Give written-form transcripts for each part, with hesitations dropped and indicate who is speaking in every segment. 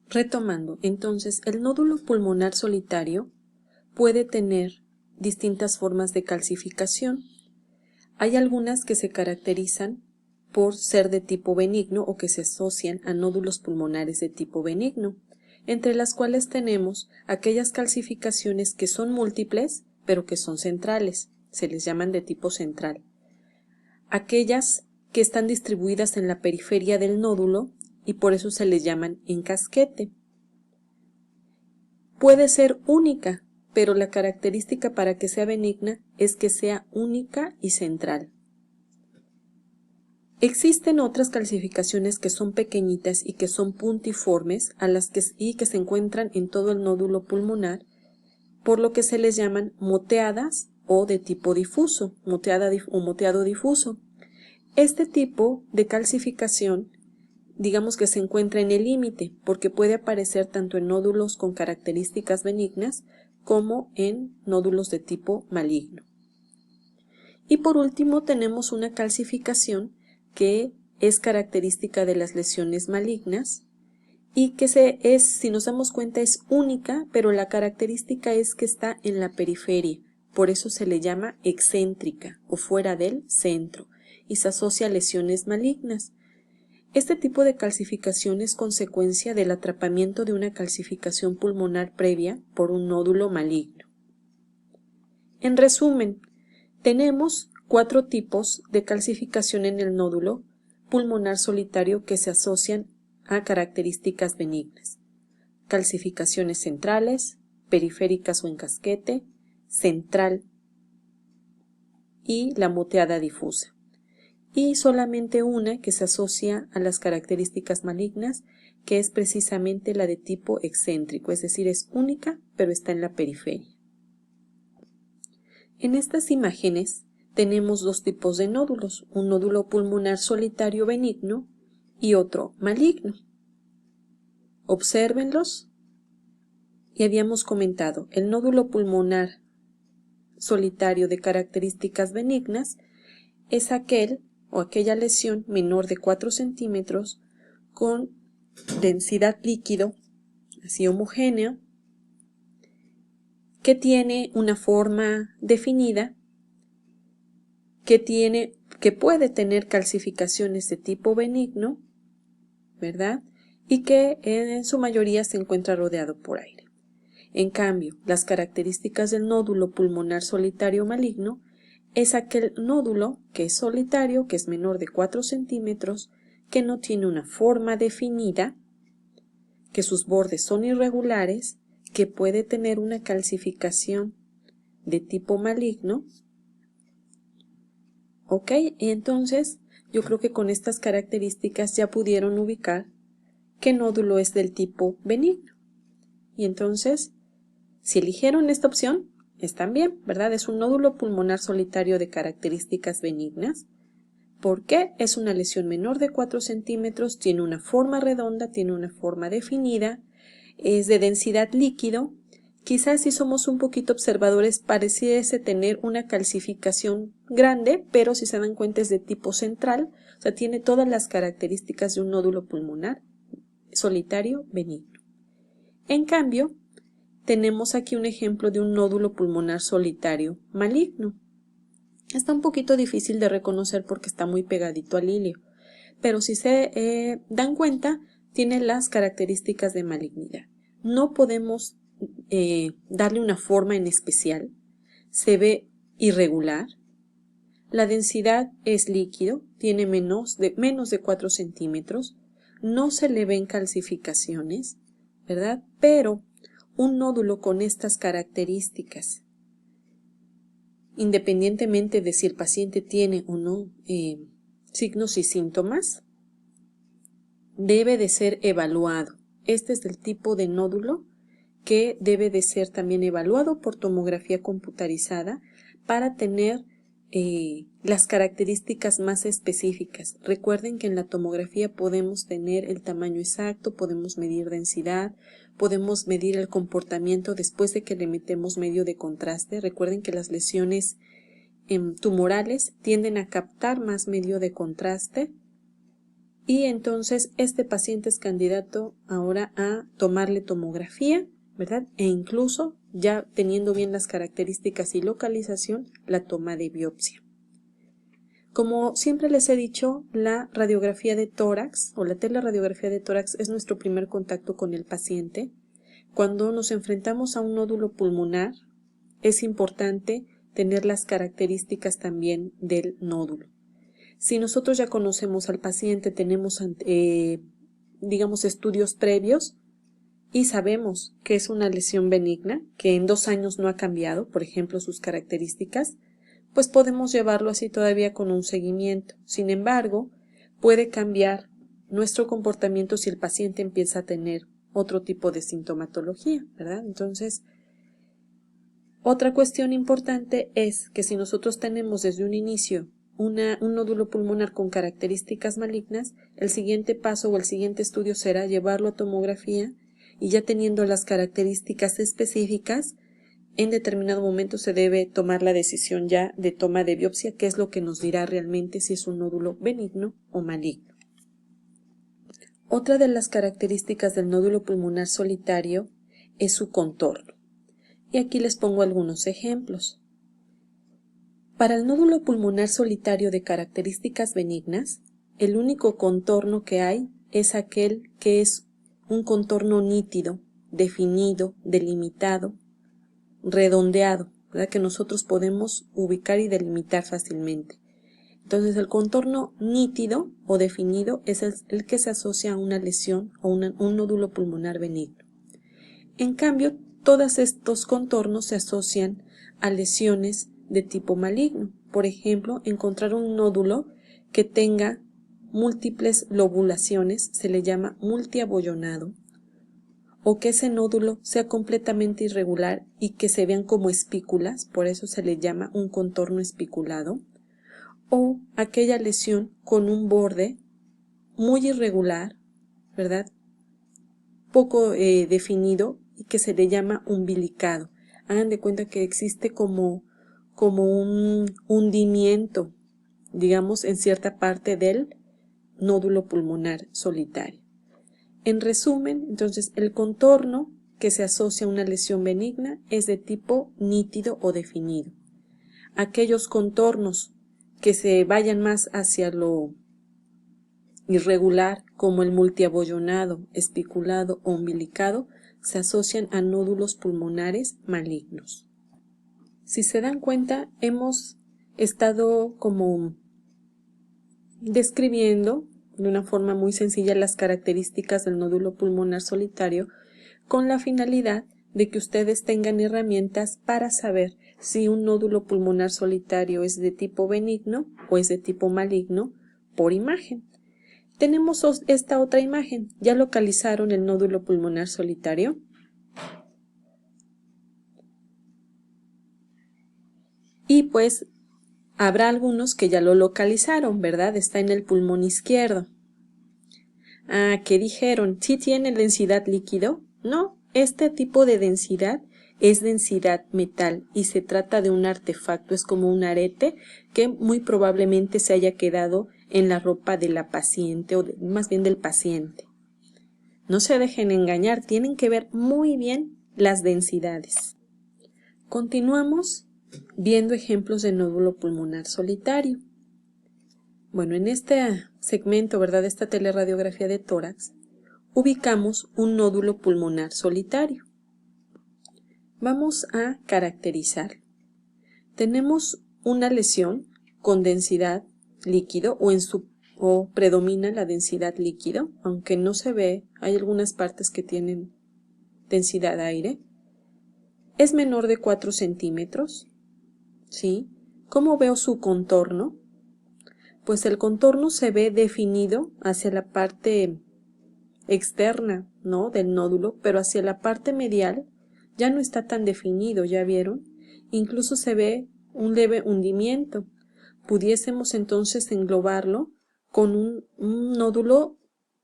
Speaker 1: Retomando, entonces, el nódulo pulmonar solitario puede tener distintas formas de calcificación. Hay algunas que se caracterizan por ser de tipo benigno o que se asocian a nódulos pulmonares de tipo benigno, entre las cuales tenemos aquellas calcificaciones que son múltiples, pero que son centrales, se les llaman de tipo central. Aquellas que están distribuidas en la periferia del nódulo y por eso se les llaman en casquete. Puede ser única, pero la característica para que sea benigna es que sea única y central. Existen otras calcificaciones que son pequeñitas y que son puntiformes y que se encuentran en todo el nódulo pulmonar, por lo que se les llaman moteadas o de tipo difuso, moteado difuso. Este tipo de calcificación, digamos que se encuentra en el límite, porque puede aparecer tanto en nódulos con características benignas como en nódulos de tipo maligno. Y por último tenemos una calcificación que es característica de las lesiones malignas y que si nos damos cuenta, es única, pero la característica es que está en la periferia, por eso se le llama excéntrica o fuera del centro y se asocia a lesiones malignas. Este tipo de calcificación es consecuencia del atrapamiento de una calcificación pulmonar previa por un nódulo maligno. En resumen, tenemos 4 tipos de calcificación en el nódulo pulmonar solitario que se asocian a características benignas. Calcificaciones centrales, periféricas o en casquete, central y la moteada difusa. Y solamente una que se asocia a las características malignas, que es precisamente la de tipo excéntrico, es decir, es única, pero está en la periferia. En estas imágenes tenemos 2 tipos de nódulos, un nódulo pulmonar solitario benigno y otro maligno. Obsérvenlos. Y habíamos comentado, el nódulo pulmonar solitario de características benignas es aquel o aquella lesión menor de 4 centímetros con densidad líquido, así homogénea, que tiene una forma definida, que puede tener calcificaciones de tipo benigno, ¿verdad? Y que en su mayoría se encuentra rodeado por aire. En cambio, las características del nódulo pulmonar solitario maligno es aquel nódulo que es solitario, que es menor de 4 centímetros, que no tiene una forma definida, que sus bordes son irregulares, que puede tener una calcificación de tipo maligno. Ok, y entonces yo creo que con estas características ya pudieron ubicar qué nódulo es del tipo benigno. Y entonces, si eligieron esta opción, están bien, ¿verdad? Es un nódulo pulmonar solitario de características benignas. ¿Por qué? Es una lesión menor de 4 centímetros, tiene una forma redonda, tiene una forma definida, es de densidad líquido. Quizás si somos un poquito observadores pareciese tener una calcificación grande, pero si se dan cuenta es de tipo central, o sea, tiene todas las características de un nódulo pulmonar solitario benigno. En cambio, tenemos aquí un ejemplo de un nódulo pulmonar solitario maligno. Está un poquito difícil de reconocer porque está muy pegadito al ilio, pero si se dan cuenta, tiene las características de malignidad. No podemos darle una forma en especial, se ve irregular, la densidad es líquido, tiene menos de 4 centímetros, no se le ven calcificaciones, ¿verdad? Pero un nódulo con estas características, independientemente de si el paciente tiene o no signos y síntomas, debe de ser evaluado. Este es el tipo de nódulo que debe de ser también evaluado por tomografía computarizada para tener las características más específicas. Recuerden que en la tomografía podemos tener el tamaño exacto, podemos medir densidad, podemos medir el comportamiento después de que le metemos medio de contraste. Recuerden que las lesiones tumorales tienden a captar más medio de contraste y entonces este paciente es candidato ahora a tomarle tomografía, ¿verdad? E incluso, ya teniendo bien las características y localización, la toma de biopsia. Como siempre les he dicho, la radiografía de tórax o la teleradiografía de tórax es nuestro primer contacto con el paciente. Cuando nos enfrentamos a un nódulo pulmonar, es importante tener las características también del nódulo. Si nosotros ya conocemos al paciente, tenemos, digamos, estudios previos y sabemos que es una lesión benigna, que en 2 años no ha cambiado, por ejemplo, sus características, pues podemos llevarlo así todavía con un seguimiento. Sin embargo, puede cambiar nuestro comportamiento si el paciente empieza a tener otro tipo de sintomatología, ¿verdad? Entonces, otra cuestión importante es que si nosotros tenemos desde un inicio un nódulo pulmonar con características malignas, el siguiente paso o el siguiente estudio será llevarlo a tomografía y ya teniendo las características específicas, en determinado momento se debe tomar la decisión ya de toma de biopsia, que es lo que nos dirá realmente si es un nódulo benigno o maligno. Otra de las características del nódulo pulmonar solitario es su contorno. Y aquí les pongo algunos ejemplos. Para el nódulo pulmonar solitario de características benignas, el único contorno que hay es aquel que es un contorno nítido, definido, delimitado, redondeado, ¿verdad? Que nosotros podemos ubicar y delimitar fácilmente. Entonces el contorno nítido o definido es el que se asocia a una lesión o un nódulo pulmonar benigno. En cambio, todos estos contornos se asocian a lesiones de tipo maligno. Por ejemplo, encontrar un nódulo que tenga múltiples lobulaciones se le llama multiabollonado, o que ese nódulo sea completamente irregular y que se vean como espículas, por eso se le llama un contorno espiculado, o aquella lesión con un borde muy irregular, ¿verdad? Poco definido y que se le llama umbilicado. Hagan de cuenta que existe como un hundimiento, digamos, en cierta parte del nódulo pulmonar solitario. En resumen, entonces, el contorno que se asocia a una lesión benigna es de tipo nítido o definido. Aquellos contornos que se vayan más hacia lo irregular, como el multiabollonado, espiculado o umbilicado, se asocian a nódulos pulmonares malignos. Si se dan cuenta, hemos estado como describiendo de una forma muy sencilla las características del nódulo pulmonar solitario con la finalidad de que ustedes tengan herramientas para saber si un nódulo pulmonar solitario es de tipo benigno o es de tipo maligno por imagen. Tenemos esta otra imagen. ¿Ya localizaron el nódulo pulmonar solitario? Y pues habrá algunos que ya lo localizaron, ¿verdad? Está en el pulmón izquierdo. Ah, ¿qué dijeron? ¿Sí tiene densidad líquido? No, este tipo de densidad es densidad metal y se trata de un artefacto, es como un arete que muy probablemente se haya quedado en la ropa de la paciente o más bien del paciente. No se dejen engañar, tienen que ver muy bien las densidades. Continuamos viendo ejemplos de nódulo pulmonar solitario. Bueno, en este segmento, ¿verdad? Esta teleradiografía de tórax, ubicamos un nódulo pulmonar solitario. Vamos a caracterizar. Tenemos una lesión con densidad líquido o predomina la densidad líquido, aunque no se ve, hay algunas partes que tienen densidad aire. Es menor de 4 centímetros, ¿sí? ¿Cómo veo su contorno? Pues el contorno se ve definido hacia la parte externa, ¿no? Del nódulo, pero hacia la parte medial ya no está tan definido, ¿ya vieron? Incluso se ve un leve hundimiento. Pudiésemos entonces englobarlo con un nódulo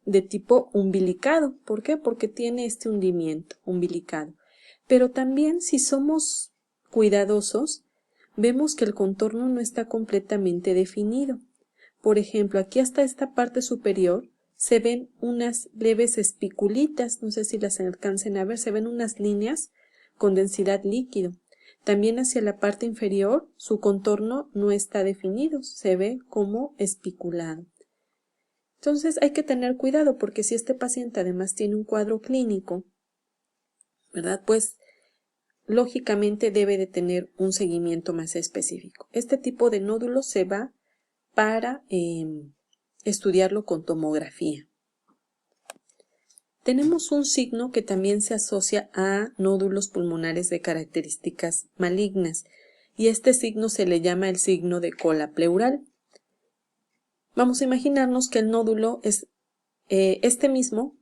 Speaker 1: de tipo umbilicado. ¿Por qué? Porque tiene este hundimiento umbilicado. Pero también, si somos cuidadosos, vemos que el contorno no está completamente definido. Por ejemplo, aquí hasta esta parte superior se ven unas leves espiculitas, no sé si las alcancen a ver, se ven unas líneas con densidad líquido. También hacia la parte inferior su contorno no está definido, se ve como espiculado. Entonces hay que tener cuidado porque si este paciente además tiene un cuadro clínico, ¿verdad? Pues lógicamente debe de tener un seguimiento más específico. Este tipo de nódulo se va para estudiarlo con tomografía. Tenemos un signo que también se asocia a nódulos pulmonares de características malignas y este signo se le llama el signo de cola pleural. Vamos a imaginarnos que el nódulo es este mismo,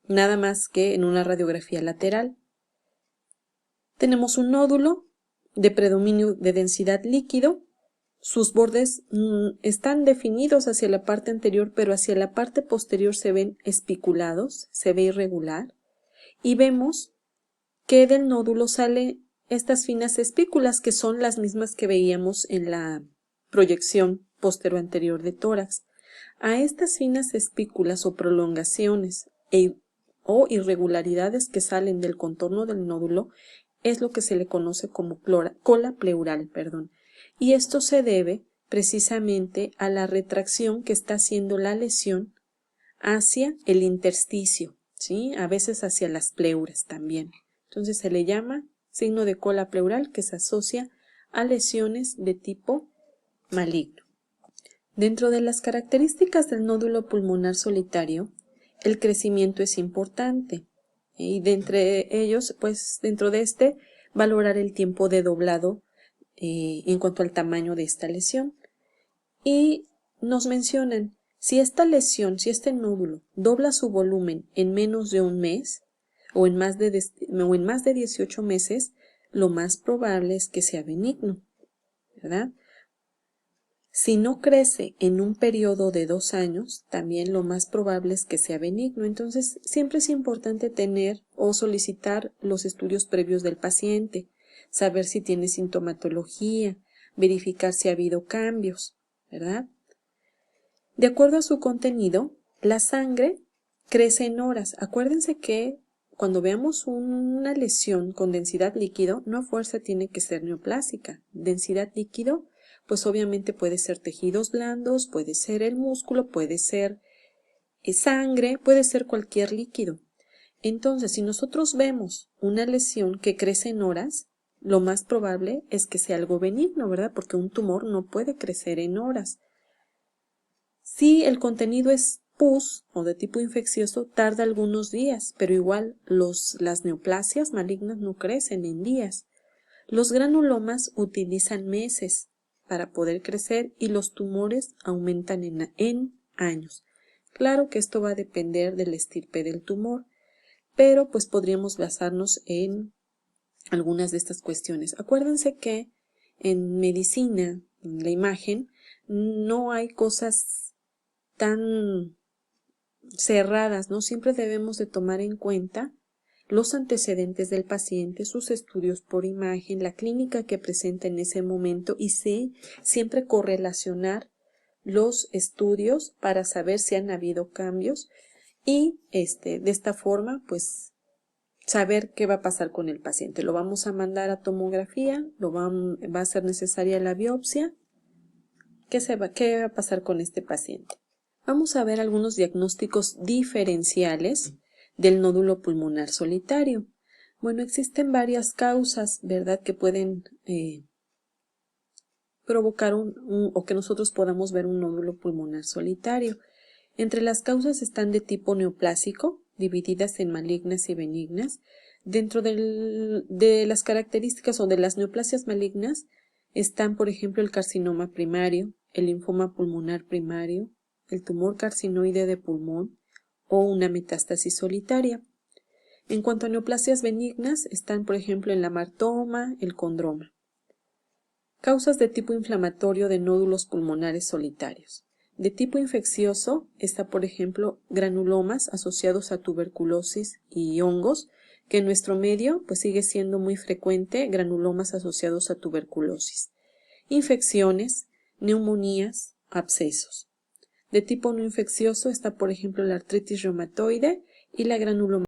Speaker 1: nada más que en una radiografía lateral. Tenemos un nódulo de predominio de densidad líquido. Sus bordes están definidos hacia la parte anterior, pero hacia la parte posterior se ven espiculados, se ve irregular. Y vemos que del nódulo salen estas finas espículas, que son las mismas que veíamos en la proyección postero-anterior de tórax. A estas finas espículas o prolongaciones o irregularidades que salen del contorno del nódulo es lo que se le conoce como cola pleural, y esto se debe precisamente a la retracción que está haciendo la lesión hacia el intersticio, ¿sí? A veces hacia las pleuras también. Entonces se le llama signo de cola pleural, que se asocia a lesiones de tipo maligno. Dentro de las características del nódulo pulmonar solitario, el crecimiento es importante. Y de entre ellos, pues dentro de este, valorar el tiempo de doblado en cuanto al tamaño de esta lesión. Y nos mencionan, si esta lesión, si este nódulo dobla su volumen en menos de un mes o en más de 18 meses, lo más probable es que sea benigno, ¿verdad? Si no crece en un periodo de 2 años, también lo más probable es que sea benigno. Entonces, siempre es importante tener o solicitar los estudios previos del paciente, saber si tiene sintomatología, verificar si ha habido cambios, ¿verdad? De acuerdo a su contenido, la sangre crece en horas. Acuérdense que cuando veamos una lesión con densidad líquido, no a fuerza tiene que ser neoplásica. Densidad líquido, pues obviamente puede ser tejidos blandos, puede ser el músculo, puede ser sangre, puede ser cualquier líquido. Entonces, si nosotros vemos una lesión que crece en horas, lo más probable es que sea algo benigno, ¿verdad? Porque un tumor no puede crecer en horas. Si el contenido es pus o de tipo infeccioso, tarda algunos días, pero igual las neoplasias malignas no crecen en días. Los granulomas utilizan meses para poder crecer y los tumores aumentan en años. Claro que esto va a depender del estirpe del tumor, pero pues podríamos basarnos en algunas de estas cuestiones. Acuérdense que en medicina, en la imagen, no hay cosas tan cerradas, ¿no? Siempre debemos de tomar en cuenta los antecedentes del paciente, sus estudios por imagen, la clínica que presenta en ese momento y siempre correlacionar los estudios para saber si han habido cambios y de esta forma pues saber qué va a pasar con el paciente. Lo vamos a mandar a tomografía, va a ser necesaria la biopsia. ¿Qué va a pasar con este paciente? Vamos a ver algunos diagnósticos diferenciales del nódulo pulmonar solitario. Bueno, existen varias causas, ¿verdad?, que pueden provocar o que nosotros podamos ver un nódulo pulmonar solitario. Entre las causas están de tipo neoplásico, divididas en malignas y benignas. Dentro de las características o de las neoplasias malignas están, por ejemplo, el carcinoma primario, el linfoma pulmonar primario, el tumor carcinoide de pulmón o una metástasis solitaria. En cuanto a neoplasias benignas, están, por ejemplo, el amartoma, el condroma. Causas de tipo inflamatorio de nódulos pulmonares solitarios. De tipo infeccioso está, por ejemplo, granulomas asociados a tuberculosis y hongos, que en nuestro medio pues sigue siendo muy frecuente granulomas asociados a tuberculosis. Infecciones, neumonías, abscesos. De tipo no infeccioso está, por ejemplo, la artritis reumatoide y la granulomatosis.